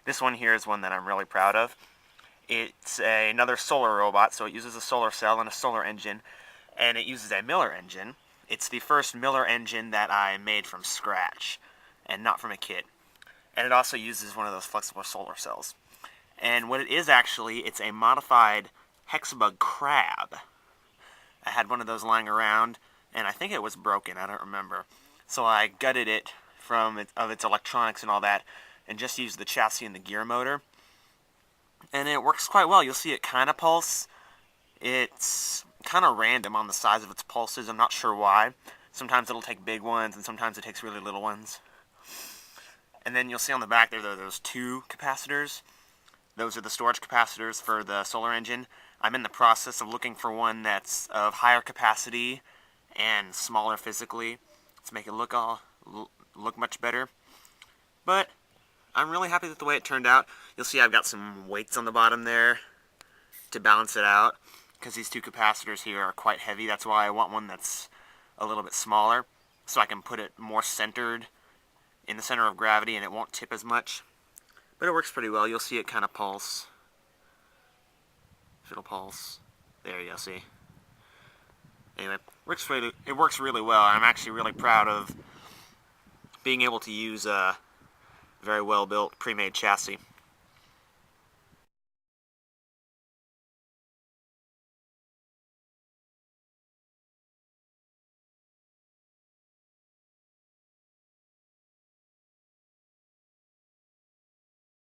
This one here is one that I'm really proud of. It's another solar robot, so it uses a solar cell and a solar engine, and it uses a Miller engine. It's the first Miller engine that I made from scratch, and not from a kit. And it also uses one of those flexible solar cells. And what it is actually, it's a modified hexbug crab. I had one of those lying around, and I think it was broken, I don't remember. So I gutted it from its electronics and all that, and just used the chassis and the gear motor. And it works quite well. You'll see it kind of pulse. It's kind of random on the size of its pulses. I'm not sure why. Sometimes it'll take big ones, and sometimes it takes really little ones. And then you'll see on the back there are those two capacitors. Those are the storage capacitors for the solar engine. I'm in the process of looking for one that's of higher capacity and smaller physically to make it look much better. But I'm really happy with the way it turned out. You'll see I've got some weights on the bottom there to balance it out, because these two capacitors here are quite heavy. That's why I want one that's a little bit smaller, so I can put it more centered in the center of gravity and it won't tip as much. But it works pretty well. You'll see it kind of pulse. If it'll pulse. There you go, see. Anyway, it works really well. I'm actually really proud of being able to use a very well-built, pre-made chassis.